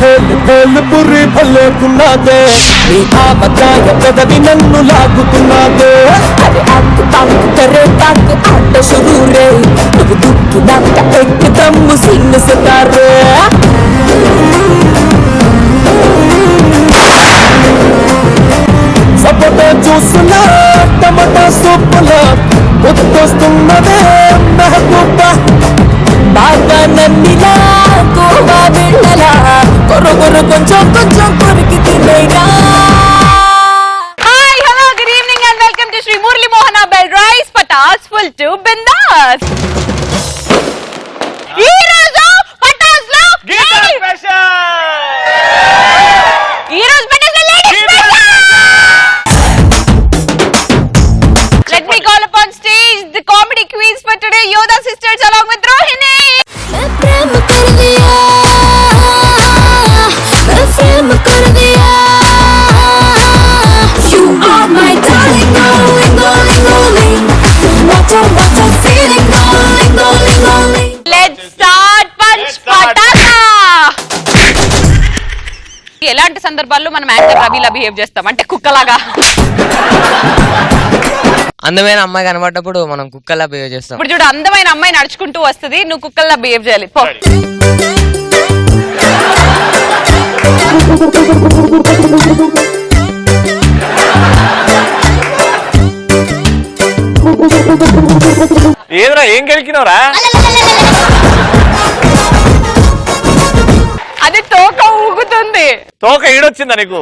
పురి భలేకున్నాదే నీ ఆవకాయ పెదవి నన్ను లాగుతున్నాదే అరే ఆకు తాకు కరే తాకు ఆట షురూ రే నువ్వు దుక్కి నాక ఎక్కదమ్ము సిన్న సితారే సపోటా జ్యూసులా టమాటా సూపులా గుర్తొస్తున్నదే మెహబూబా బాగా నన్నిలా కోవా వెళ్ళలా కొరకొర కొంచెం కొంచెం కొరికి తినేగా. Hi hello good evening and welcome to Shri Murali Mohana bell rice Patas full to bindaas. ఈ రోజు పటాస్ లో గీతా స్పెషల్ ఈ రోజు పటాస్ లో ladies special. Let me call upon stage the comedy queens for today, Yoda sisters along with Rohini. मैं प्रेम कर दिया You are my darling, darling, darling, darling. What a feeling, darling, darling, darling. Let's start punch patata. ఎలాంటి సందర్భాల్లో మనం anchor రవిలా behave చేస్తాం అంటే కుక్కలాగా? అందమైన అమ్మాయి కనబడ్డప్పుడు మనం కుక్కలా బిహేవ్ చేస్తాం. ఇప్పుడు చూడు, అందమైన అమ్మాయి నడుచుకుంటూ వస్తుంది, నువ్వు కుక్కల్లా బిహేవ్ చేయాలి. పో. ఏదిరా ఏం గెలికినవరా? అది తోక ఊగుతుంది. తోక ఈడొచ్చిందా నీకు?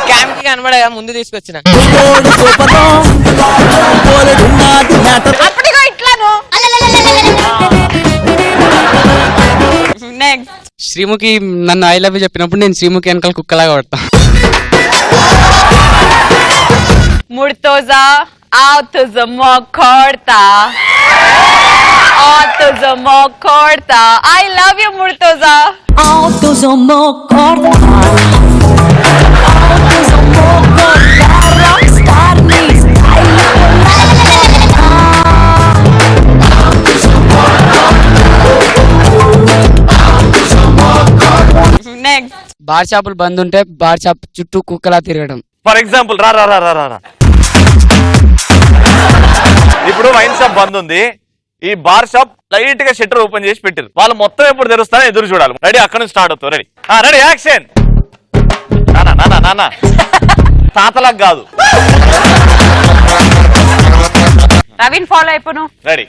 క్యాంప్ కి కనబడగా ముందు తీసుకొచ్చిన అప్పటిగా ఇట్లాను. నెక్స్ట్ శ్రీముఖి నన్ను ఐ లవ్ యూ చెప్పినప్పుడు నేను శ్రీముఖి వెనకాల కుక్కలాగా పడతా. ముర్తోజా ఆతుజమో కొడతా ఆతుజమో కొడతా. I love you Murtaza. Autosomo corta Autosomo corta Rockstar me next bar షాపులు బంద్ ఉంటే బార్ షాప్ చుట్టూ కుక్కలా తిరగడం. ఫర్ ఎగ్జాంపుల్ రా రా రా రా రా ఇప్పుడు వైన్ షాప్ బంద్ ఉంది, ఈ బార్ షాప్ లైట్ గా షట్టర్ ఓపెన్ చేసి పెట్టారు. వాళ్ళు మొత్తం ఎప్పుడు తెరుస్తారో ఎదురు చూడాలి. రెడీ? అక్కడ నుంచి స్టార్ట్ అవుతావు. Ready ready action. నానా నానా నానా తాతలకు కాదు. రవిన్ ఫాలో అయిపోను. రెడీ?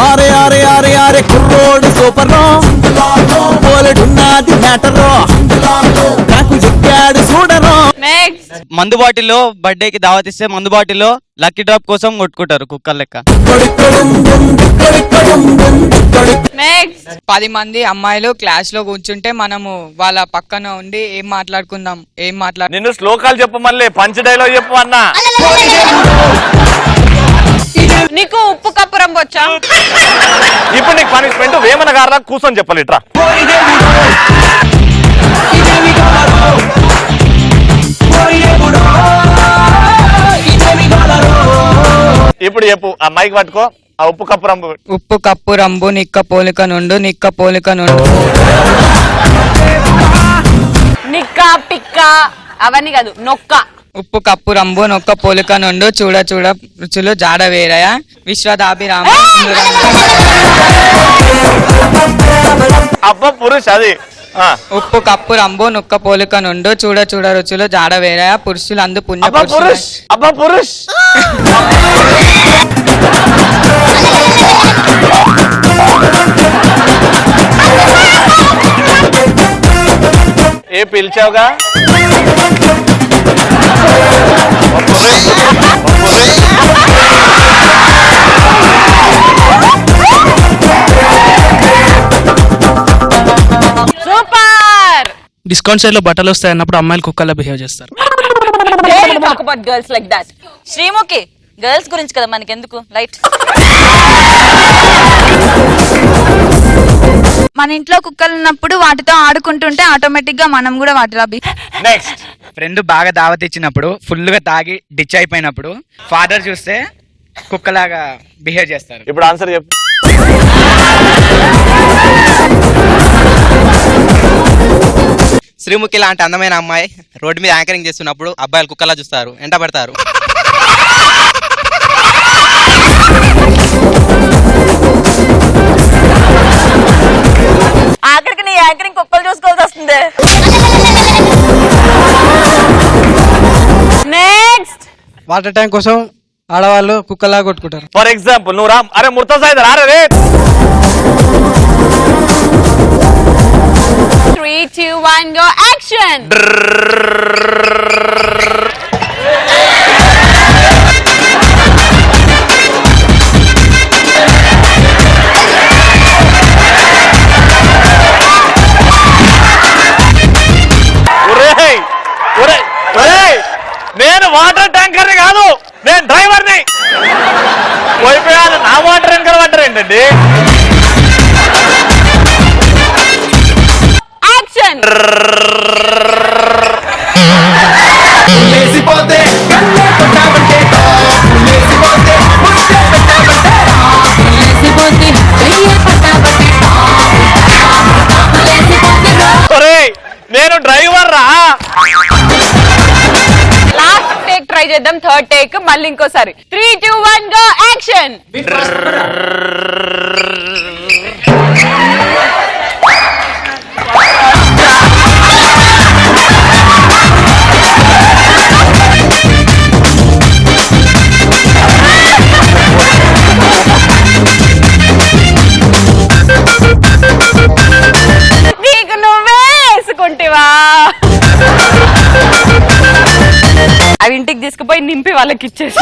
ఆరే ఆరే ఆరే ఆరే కుర్రోడు సూపరో పోలడున్నది మ్యాటరో నాకు చెప్పాడు చూడరో. నెక్స్ట్ మందు బాటిల్లో బర్త్డేకి దావత్ ఇస్తే మందు బాటిల్లో లక్కీ డ్రాప్ కోసం కొట్టుకుంటారు కుక్కల లెక్క. నెక్స్ట్ 10 మంది అమ్మాయిలు క్లాస్ లో కూర్చుంటే మనము వాళ్ళ పక్కన ఉండి ఏం మాట్లాడుకుందాం నిన్ను శ్లోకాలు చెప్పు, మళ్ళీ పంచ్ డైలాగ్ చెప్పు అన్నా. నీకు ఉప్పు కప్పు రంగు వచ్చా? ఇప్పుడు నీకు పనిష్మెంట్ వేమన గారు కూర్చొని చెప్పాలి. ఇట్రా ఇప్పుడు చెప్పు, ఆ మైక్ పట్టుకో. ఆ ఉప్పు కప్పు రంబు నిక్క పోలిక నుండు నిక్క పిక్క అవన్నీ కాదు, నొక్క. ఉప్పు కప్పు రంబు నొక్క పోలిక నుండు చూడ చూడ రుచులు జాడ వేరయ విశ్వదాభిరామ. అబ్బా పురుష్ అది. ఉప్పు కప్పు రంబు నొక్క పోలిక నుండు చూడ చూడ రుచులు జాడ వేరయ పురుషులందు పుణ్య అబ్బా పురుష్. ఏ పిలిచావుగా? సూపర్. డిస్కౌంట్ సైడ్ లో బట్టలు వస్తాయి అన్నప్పుడు అమ్మాయిలు కుక్కలా బిహేవ్ చేస్తారు. They talk about girls like that. Sreemukhi girls గురించి కదా మనకెందుకు లైట్. మన ఇంట్లో కుక్కలు ఉన్నప్పుడు వాటితో ఆడుకుంటుంటే ఆటోమేటిక్ గా మనం కూడా వాటిలో నెక్స్ట్ ఫ్రెండ్ బాగా దావత్ ఇచ్చినప్పుడు ఫుల్ గా తాగి డిచ్ అయిపోయినప్పుడు ఫాదర్ చూస్తే కుక్కలాగా బిహేవ్ చేస్తారు. ఇప్పుడు ఆన్సర్ చెప్పు. శ్రీముఖి లాంటి అందమైన అమ్మాయి రోడ్డు మీద యాంకరింగ్ చేస్తున్నప్పుడు అబ్బాయిలు కుక్కలా చూస్తారు, ఎంట పడతారు. ఆఖరికి నీ యాంకరింగ్ కుక్కలు చూసుకోవాల్సి వస్తుంది. నెక్స్ట్ వాటర్ ట్యాంక్ కోసం ఆడవాళ్ళు కుక్కలా కొట్టుకుంటారు. ఫర్ ఎగ్జాంపుల్ నువ్వు రా, అరే ముర్తజా ఇదర్ ఆరే రే. 3, 2, 1 go action. నేను వాటర్ ట్యాంకర్ కాదు, నేను డ్రైవర్ని. పోయిపోయాను, నా వాటర్ ట్యాంకర్ వాటర్ ఏంటండి? యాక్షన్. నేను డ్రైవర్ రా. లాస్ట్ టేక్ ట్రై చేద్దాం, థర్డ్ టేక్ మళ్ళీ ఇంకోసారి. 3, 2, 1 go action. నీకు నువ్వే వేసుకుంటేవా? అవి ఇంటికి తీసుకుపోయి నింపి వాళ్ళకి ఇచ్చేసి.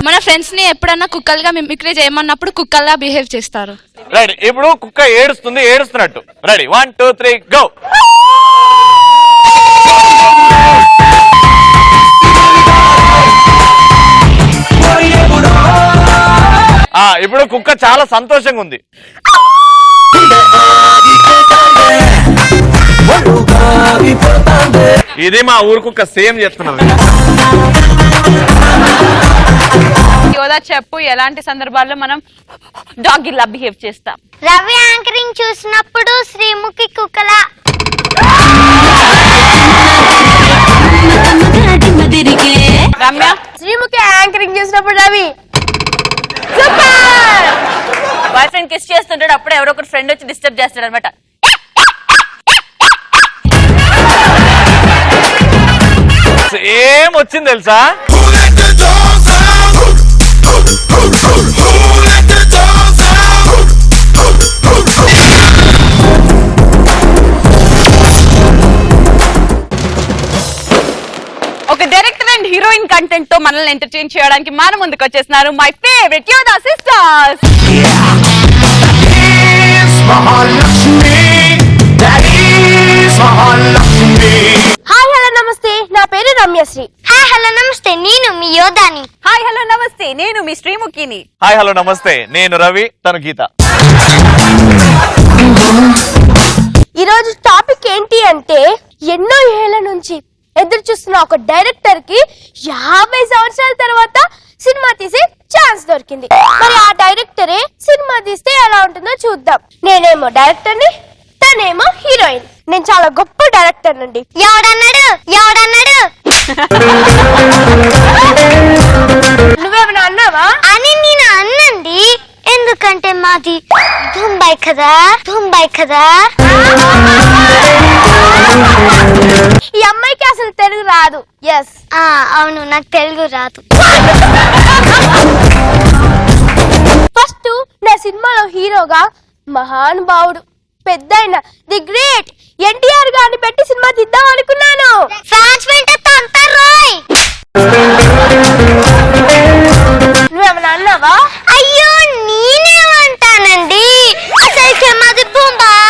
మన ఫ్రెండ్స్ ని ఎప్పుడన్నా కుక్కలుగా మిమిక్రీ చేయమన్నప్పుడు కుక్కల్లా బిహేవ్ చేస్తారు. రెడీ, ఇప్పుడు కుక్క ఏడుస్తుంది, ఏడుస్తున్నట్టు. Ready, 1, 2, 3 go. ఇప్పుడు కుక్క చాలా సంతోషంగా ఉంది. ఇది మా ఊరు కుక్క, సేమ్ చేస్తున్నాం. యోదా చెప్పు, ఎలాంటి సందర్భాల్లో మనం డాగ్ ఇలా బిహేవ్ చేస్తాం? రవి యాంకరింగ్ చూసినప్పుడు శ్రీముఖి కుక్కలా. రమ్య శ్రీముఖి యాంకరింగ్ చూసినప్పుడు Ravi. Super. Boy friend kiss చేస్తుంటాడు, అప్పుడు ఎవరో ఒకరు ఫ్రెండ్ వచ్చి డిస్టర్బ్ చేస్తాడు అనమాట. ఏం వచ్చింది తెలుసా? ఒక డైరెక్టర్ అండ్ హీరోయిన్ కంటెంట్ తో మనల్ని ఎంటర్టైన్ చేయడానికి మన ముందుకు వచ్చేస్తున్నారు my favourite Yodha sisters. Hi hello నమస్తే, నా పేరు రమ్యశ్రీ. హాయ్ హలో నమస్తే, నేను మీ యోధాని. హాయ్ హలో నమస్తే, నేను మీ శ్రీముఖిని. హాయ్ హలో నమస్తే, నేను రవి, తను గీత. ఈరోజు టాపిక్ ఏంటి అంటే, ఎన్నో ఏళ్ల నుంచి ఎదురు చూస్తున్న ఒక డైరెక్టర్ కి 50 సంవత్సరాల తర్వాత సినిమా తీసే ఛాన్స్ దొరికింది. మరి ఆ డైరెక్టరే సినిమా తీస్తే ఎలా ఉంటుందో చూద్దాం. నేనేమో డైరెక్టర్ ని, తనేమో హీరోయిన్. నేను చాలా గొప్ప డైరెక్టర్ అండి. ఎవడన్నాడు? నువ్వేమైనా అన్నావా? అని నేను అన్నండి, ఎందుకంటే మాది ముంబై కదా. ఈ అమ్మాయికి అసలు తెలుగు రాదు. ఎస్, అవును, నాకు తెలుగు రాదు. ఫస్ట్ నా సినిమాలో హీరోగా మహానుభావుడు, పెద్దయిన ది గ్రేట్ ఎన్టీఆర్ గారిని పెట్టి సినిమా తీద్దాం అనుకున్నాను. నువ్వేమన్నా అన్నావా? అయ్యో, నేనేమంటానండి, అసలు మాది ముంబై.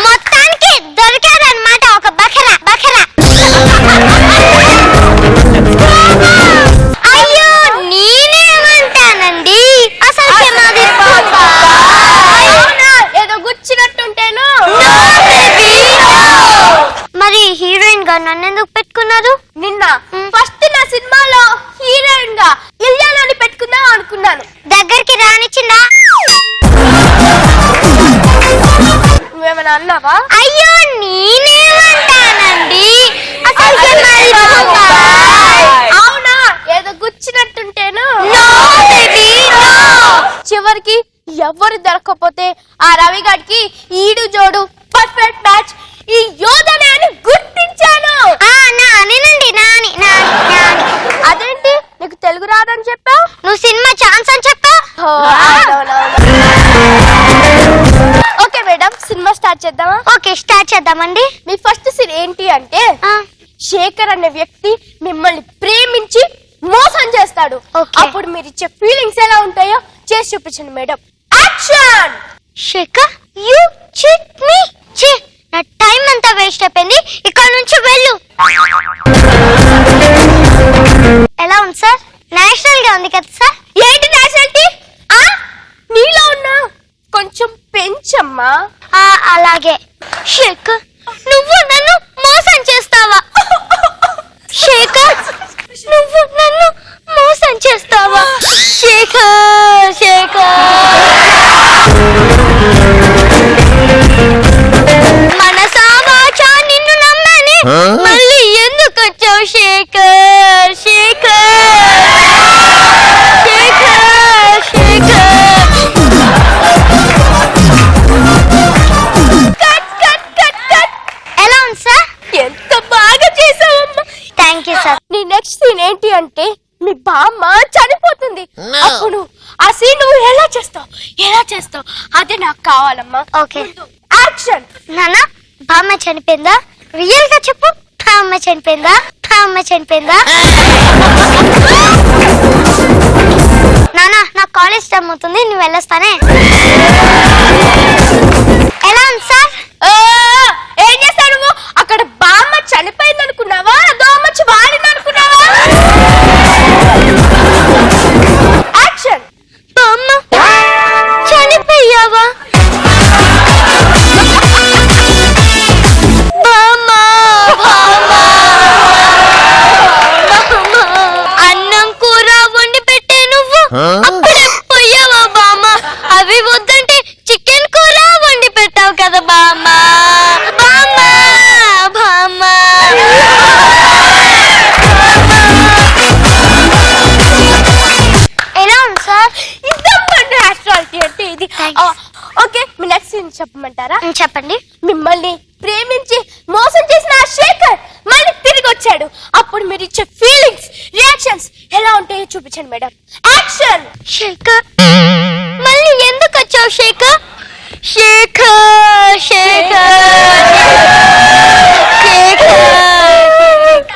మొత్తానికి దొరికాదన్నమాట ఒక బకరా బకరా. అయ్యో నేనేమంటానండి అసలు మాది ఏదో గుచ్చినట్టుంటేను. మరి హీరోయిన్ గా నన్ను ఎందుకు పెట్టుకున్నారు? నిన్న ఫస్ట్ నా సినిమాలో హీరోయిన్ గా ఇల్యానాని పెట్టుకుందాం అనుకున్నాను. దగ్గరికి రానిచ్చిందా? నువ్వేమైనా అన్నావా? అయ్యో నేనేమంటానండి అసలు అవునా ఏదో గుచ్చినట్టుంటేను. చివరికి ఎవరు దొరకకపోతే ఆ రవిగాడికి ఈడు జోడు పర్ఫెక్ట్ మ్యాచ్ ఈ యోధనే అని గుర్తించాను. అదేంటి నీకు తెలుగు రాదని చెప్పావు? నువ్వు సినిమా ఛాన్స్ అని చెప్పావు. ఓకే మేడం సినిమా స్టార్ట్ చేద్దామా? ఓకే స్టార్ట్ చేద్దామండి. మీ ఫస్ట్ సీన్ ఏంటి అంటే శేఖర్ అనే వ్యక్తి మిమ్మల్ని ప్రేమించి మోసం చేస్తాడు. అప్పుడు మీరు ఇచ్చే ఫీలింగ్స్ ఎలా ఉంటాయో చేసి చూపించండి madam. Action. Shekhar you cheat me. నా టైం అంతా వేస్ట్ అయిపోయింది, ఇక్కడ నుంచి వెళ్ళు. ఎలా ఉంది సార్? నేషనల్ గా ఉంది కదా సార్? ఏంటి నేషనాలిటీ? నీలో ఉన్నా కొంచెం పెంచమ్మా. అలాగే. శేఖర్ నువ్వు నన్ను మోసం చేస్తావా? శేఖర్ నువ్వు నన్ను మోసం చేస్తావా? శేఖర్ శేఖర్ మనసా వాచా నిన్ను నమ్మని మళ్ళీ ఎందుకు వచ్చావు? శేఖర్ శేఖర్ శేఖర్ శేఖర్. ఎలా ఉంది సార్? ఎంత బాగా చేసావమ్మా. Thank you sir. నీ నెక్స్ట్ సీన్ ఏంటి అంటే మీ బామ్మ చనిపోతుంది. అప్పుడు ఆ సీన్ నువ్వు ఎలా చేస్తావు అదే నాకు కావాలమ్మా. Okay action. నాన్న బామ్మ చనిపోయిందా? రియల్ గా చెప్పు. బామ్మ చనిపోయిందా? నాన్న నా కాలేజ్ టైం అవుతుంది, నువ్వు వెళ్ళొస్తానే. ఎలా ఉంది సార్? ఏం చేస్తావు నువ్వు? అక్కడ బామ్మ చనిపోయింది అనుకున్నావా? దోమచ్చి వాడింది అనుకున్నావా? యాక్షన్. బామ్మ చనిపోయావా? అన్నం కూర వండి పెట్టే నువ్వు అప్పుడే పోయావా బామ్మ? అవి వద్దంటే చికెన్ కూర వండి పెట్టావు కదా బామ్మ. బామ్మ బామ్మ. ఎలా ఉంది సార్? ఇదమ్మంటే యాక్చువాలిటీ అంటే ఇది. ఓకే మీ నెక్స్ట్ సీన్ చెప్పమంటారా? చెప్పండి. మిమ్మల్ని ప్రేమించి మోసం చేసిన ఆ శేఖర్ మళ్ళీ తిరిగి వచ్చాడు. అప్పుడు మీరు ఇచ్చే ఫీలింగ్స్ రియాక్షన్స్ ఎలా ఉంటాయో చూపించండి మేడం. యాక్షన్. శేఖర్ మళ్ళీ ఎందుకు వచ్చావు? శేఖర్ శేఖర్ శేఖర్ శేఖర్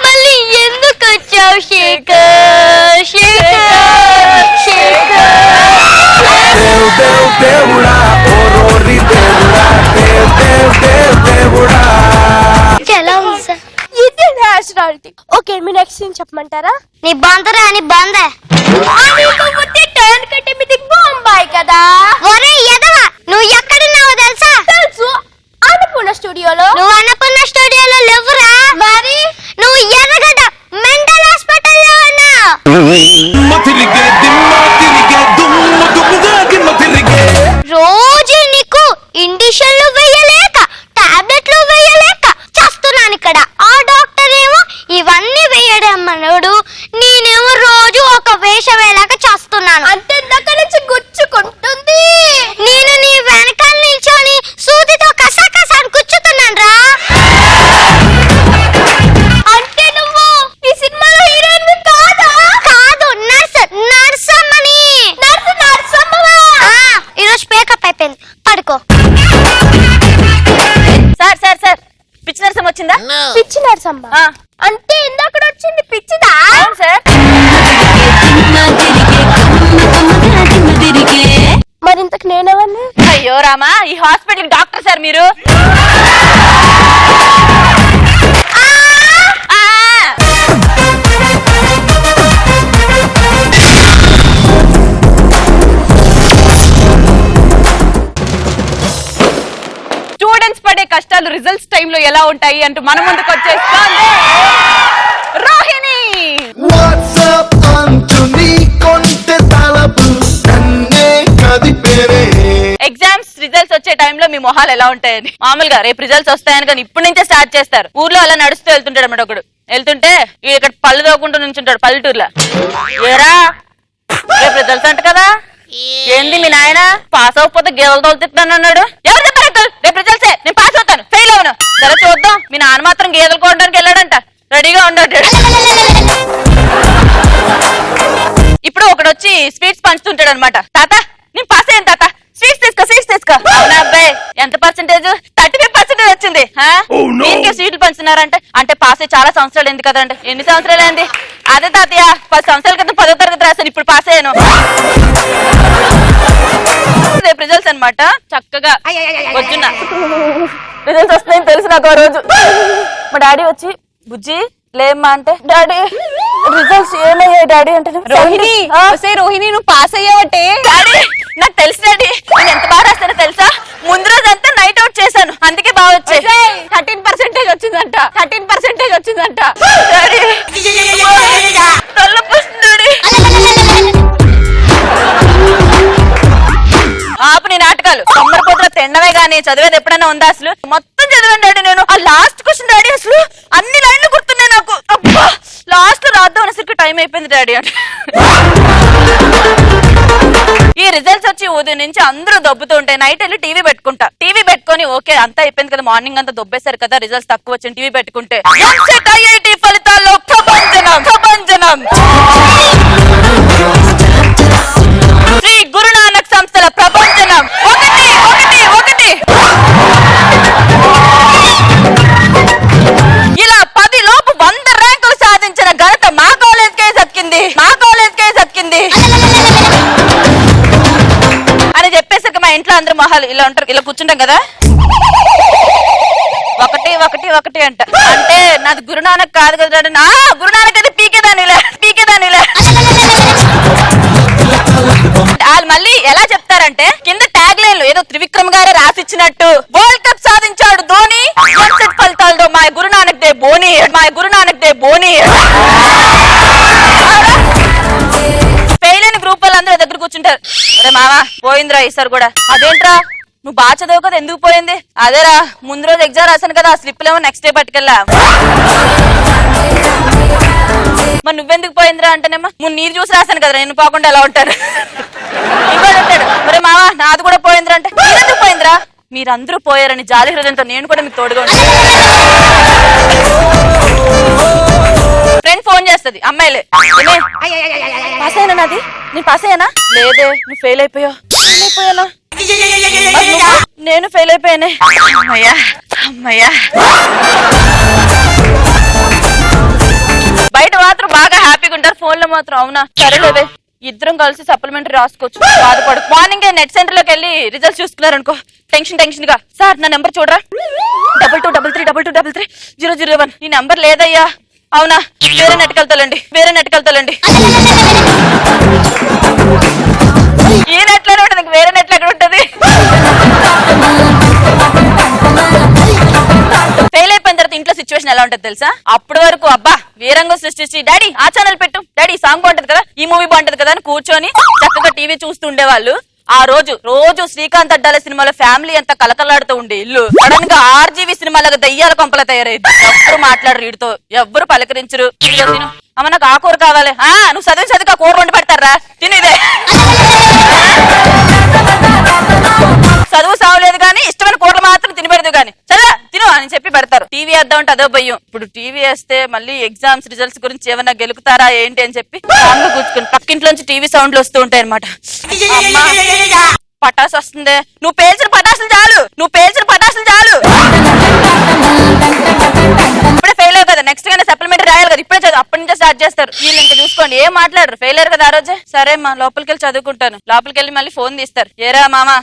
మళ్ళీ ఎందుకు వచ్చావు? శేఖర్ శేఖర్ శేఖర్. ఎలా ఉంది సార్? ఇది నేషనాలిటీ. ఓకే మీ నెక్స్ట్ సీన్ చెప్పమంటారా? నీ బందరా అని బంద కట్టి మీది బొంబాయి కదా. ఒరే ఎదవా నువ్వు ఎక్కడున్నావో తెలుసా? తెలుసు. అన్నపూర్ణ స్టూడియోలో. నువ్వు అన్నపూర్ణ స్టూడియోలో లేవురా. మరి నువ్వు ఎర్రగడ్డ మెంటల్ హాస్పిటల్లో ఉన్నావు. రోజు నీకు ఇండిషన్లు వేయలేక టాబ్లెట్లు వేయలేక చేస్తున్నాను ఇక్కడ. ఆ డాక్టర్ ఏమో ఇవన్నీ వేయడం మనోడు, నేనేమో రోజు ఒక వేషం వేలాక చేస్తున్నాను. అంటే దగ్గర నుంచి గుచ్చుకుంటుంది. నేను నీ వెనకాల నిల్చొని సూదితో కసాకసాన్ని గుచ్చుతున్నాను రా. అంటే నువ్వు ఈ సినిమాలో హీరోయిన్ కాదా? కాదు నర్సమ్మని. నర్సమ్మవా? ఈరోజు పేకప్ అయిపోయింది, పడుకో. సార్ సార్ సార్ పిచ్చి నరసం వచ్చిందా? పిచ్చి నర్సమ్మ అంటే ఇందాక వచ్చింది పిచ్చిదా? సార్ మరింత అంతకు నేనెవరిని? అయ్యో రామా, ఈ హాస్పిటల్ డాక్టర్ సార్ మీరు. స్టూడెంట్స్ పడే కష్టాలు రిజల్ట్స్ టైంలో ఎలా ఉంటాయి అంటూ మన ముందుకు వచ్చేస్తుంది రోహిణి. ఎగ్జామ్స్ రిజల్ట్స్ వచ్చే టైంలో మీ మొహాలు ఎలా ఉంటాయని. మామూలుగా రేపు రిజల్ట్స్ వస్తాయని కానీ ఇప్పటి నుంచే స్టార్ట్ చేస్తారు. ఊర్లో అలా నడుస్తూ వెళ్తుంటాడు అన్నమాట ఒకడు. వెళ్తుంటే ఇక్కడ పళ్ళు తోకుంటూ నుంచుంటాడు పల్లెటూరులో. ఏరా రేపు రిజల్ట్స్ అంట కదా, ఏంది మీ నాయన పాస్ అవ్వకపోతే గేదెలు తోలుతున్నాను అన్నాడు. ఎవరు చెప్పారు రేపు రిజల్ట్సే, నేను పాస్ అవుతాను, ఫెయిల్ అవును. సరే చూద్దాం. మీ నాన్న మాత్రం గేదెలు కొనడానికి వెళ్ళాడంట, రెడీగా ఉన్నాడు. ఇప్పుడు ఒకడు వచ్చి స్వీట్స్ పంచుతుంటాడు అనమాట. తాత నేను పాస్ అయ్యాను తాత, స్వీట్స్ తీసుకో. అవునా అబ్బాయి, ఎంత పర్సెంటేజ్? 35% వచ్చింది. దీనికి స్వీట్లు పంచుతున్నారంటే అంటే పాస్ అయ్యి చాలా సంవత్సరాలు ఎందుకు కదంటే. ఎన్ని సంవత్సరాలు అయింది? అదే తాతయ్య 10 సంవత్సరాల క్రితం 10వ తరగతి రాశాను, ఇప్పుడు పాస్ అయ్యాను. రేపు రిజల్ట్స్ అనమాట. చక్కగా పొద్దున్న రిజల్ట్స్ వస్తున్నాయని తెలుసు నాకు. ఆ రోజు మా డాడీ వచ్చి బుజ్జి లేమ్మా అంటే, డాడీ రిజల్ట్స్ ఏమయ్యాయి డాడీ అంటే, రోహిణి రోహిణి నువ్వు పాస్ అయ్యావటే. డాడీ నాకు తెలుసు డాడీ, నేను ఎంత బాగా రాస్తానో తెలుసా, ముందు రోజు అంతా నైట్ అవుట్ చేశాను, అందుకే బాగా వచ్చాయి. 13% వచ్చిందంట, 13% వచ్చిందంట. డాడీ తల్లొప్పొస్తుంది డాడీ. ఆపు నీ నాటకాలు. సమ్మర్ పోతున్నా తినడమే గానీ చదివేది ఎప్పుడైనా ఉందా అసలు? మొత్తం చదివాను డాడీ నేను. ఆ లాస్ట్ క్వశ్చన్ డాడీ అసలు అన్ని లైన్లు గుర్తున్నాయి నాకు. అబ్బా లాస్ట్ లో రాద్దాం అనేసరికి టైం అయిపోయింది డాడీ అంటే. ఈ రిజల్ట్స్ వచ్చి ఉదయం నుంచి అందరూ దొబ్బుతూ ఉంటాయి. నైట్ వెళ్ళి టీవీ పెట్టుకుంటా. టీవీ పెట్టుకొని ఓకే అంతా అయిపోయింది కదా, మార్నింగ్ అంతా దొబ్బేశారు కదా, రిజల్ట్స్ తక్కువ వచ్చింది, టీవీ పెట్టుకుంటే ఐఐటి ఫలితాల్లో ప్రభంజనం శ్రీ గురునానక్ సంస్థల ప్రభంజనం 1 ఇలా 10 లోపు 100 ర్యాంకులు సాధించిన ఘనత మా కాలేజ్కే దక్కింది అని చెప్పేసరికి మా ఇంట్లో అందరూ మొహాలు ఇలా ఉంటారు, ఇలా కూర్చుంటాం కదా, 1 అంట. అంటే నాది గురునానక్ కాదు కదా, నా గురునానక్ అయితే పీకేదానిలే. వాళ్ళు మళ్ళీ ఎలా చెప్తారంటే కింద ట్యాగ్ లైన్లు ఏదో త్రివిక్రమ్ గారే రాసిచ్చినట్టు, వరల్డ్ కప్ సాధించాడు ధోని, ఎంసెట్ ఫలితాలతో మా గురునానక్ దే బోని. ఫెయిల్ అయిన గ్రూప్ వాళ్ళందరూ దగ్గర కూర్చుంటారు. అరే మావా పోయిందిరా ఈసారి కూడా. అదేంట్రా నువ్వు బాగా చదువు కదా ఎందుకు పోయింది? అదేరా ముందు రోజు ఎగ్జామ్ రాశాను కదా, ఆ స్లిప్లేమో నెక్స్ట్ డే పట్టుకెళ్ళా. మరి నువ్వెందుకు పోయిందిరా అంటేనేమో నీరు చూసి రాశాను కదా, నేను పోకుండా ఎలా ఉంటాను. ఇంకోటి అంటాడు, మరి మావా నాది కూడా పోయిందిరా అంటే, మీరెందుకు పోయిందిరా? మీరందరూ పోయారని జాలి హృదయంతో నేను కూడా మీకు తోడుగా ఉంటాను. ఫ్రెండ్ ఫోన్ చేస్తుంది, అమ్మాయిలే, పాస్ అయినా నాది, నేను పాస్ అయ్యానా? లేదే నువ్వు ఫెయిల్ అయిపోయావు. నేను ఫెయిల్ అయిపోయానే. అమ్మయ్యా బయట మాత్రం బాగా హ్యాపీగా ఉంటారు, ఫోన్ లో మాత్రం అవునా సరేలేవే ఇద్దరం కలిసి సప్లిమెంటరీ రాసుకోవచ్చు, బాధపడు. మార్నింగ్ నెట్ సెంటర్ లోకి వెళ్ళి రిజల్ట్స్ చూసుకున్నారు అనుకో, టెన్షన్ గా, సార్ నా నెంబర్ చూడరా, 2233330001. ఈ నెంబర్ లేదయ్యా. అవునా వేరే నెట్కెళ్తాలండి. ఈ నెట్ లోనే ఉంటుంది, వేరే నెట్ ఎక్కడ ఉంటుంది? ఫెయిల్ అయిపోయిన తర్వాత ఇంట్లో సిచ్యువేషన్ ఎలా ఉంటుంది తెలుసా? అప్పటి వరకు అబ్బా వీరంగం సృష్టించి డాడీ ఆ ఛానల్ పెట్టు, డాడీ సాంగ్ బాగుంటది కదా, ఈ మూవీ బాగుంటది కదా అని కూర్చొని చక్కగా టీవీ చూస్తూ ఉండేవాళ్ళు. ఆ రోజు శ్రీకాంత్ అడ్డాల సినిమాలో ఫ్యామిలీ అంతా కలకలాడుతూ ఉండే ఇల్లు సడన్ గా ఆర్జీవి సినిమాలకు దయ్యాల కొంపల తయారైంది. ఎవ్వరు మాట్లాడరు, వీడితో ఎవ్వరు పలకరించరు. అమ్మ నాకు ఆ కూర కావాలి, నువ్వు చదివి ఆ కూర వండి పెడతారా, తినేదే. చదువు సావలేదు కానీ ఇష్టమైన కూరలు మాత్రం తినబెడదు కానీ చదువు తిను అని చెప్పి పెడతారు. టీవీ వేద్దాం అంటే అదో భయం. ఇప్పుడు టీవీ వేస్తే మళ్ళీ ఎగ్జామ్స్ రిజల్ట్స్ గురించి ఏమైనా గెలుకుతారా ఏంటి అని చెప్పి కూర్చుని పక్కింట్లోంచి టీవీ సౌండ్లు వస్తూ ఉంటాయి అనమాట. పటాసు వస్తుంది, నువ్వు పేల్చిన పటాసులు చాలు. ఇప్పుడే ఫెయిల్ అయ్యావు కదా, నెక్స్ట్ గానే సప్లిమెంటరీ రాయాలి కదా, ఇప్పుడే చదువు. అప్పటి నుంచి స్టార్ట్ చేస్తారు. వీళ్ళు ఇంకా చూసుకోండి ఏం మాట్లాడరు, ఫెయిలర్ కదా ఆ రోజే. సరే మా లోపలికి వెళ్ళి చదువుకుంటాను. లోపలికి వెళ్ళి మళ్ళీ ఫోన్ తీస్తారు. ఏరా మామా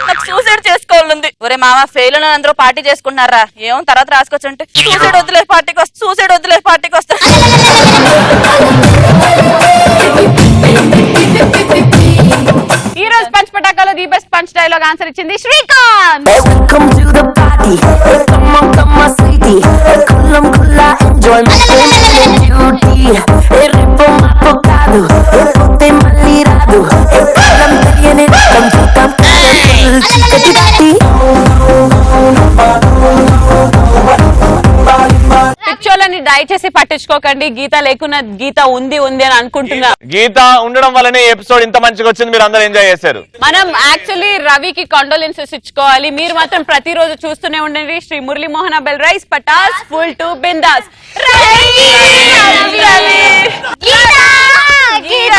నాకు సూసైడ్ చేసుకోవాలంది. ఒరే మామ ఫెయిల్ అని అందరూ పార్టీ చేసుకుంటున్నారా, ఏమో తర్వాత రాసుకోవచ్చు అంటే సూసైడ్ వద్దులే పార్టీకి వస్తా, సూసైడ్ వద్దులే పార్టీకి వస్తా. ఈ రోజు పంచ్ పటాకాలో the best punch dialogue answer ఇచ్చింది Srikanth. Welcome to the party. Come on, sweetie. Kullam kulla enjoyment beauty. Rippo mappokadu, potte malli radu. Kullam tariyane rakam chutam chikati dati. పిచ్చోళ్ళని దయచేసి పట్టించుకోకండి. గీత లేకున్నా గీత ఉంది ఉంది అని అనుకుంటున్నా. గీత ఉండడం వల్లనే ఎపిసోడ్ ఇంత మంచిగా వచ్చింది, మీరు అందరూ ఎంజాయ్ చేశారు. మనం యాక్చువల్లీ రవికి కండోలెన్సెస్ ఇచ్చుకోవాలి. మీరు మాత్రం ప్రతిరోజు చూస్తూనే ఉండండి Shri Murali Mohana bell rice Patas full to bindaas. Gita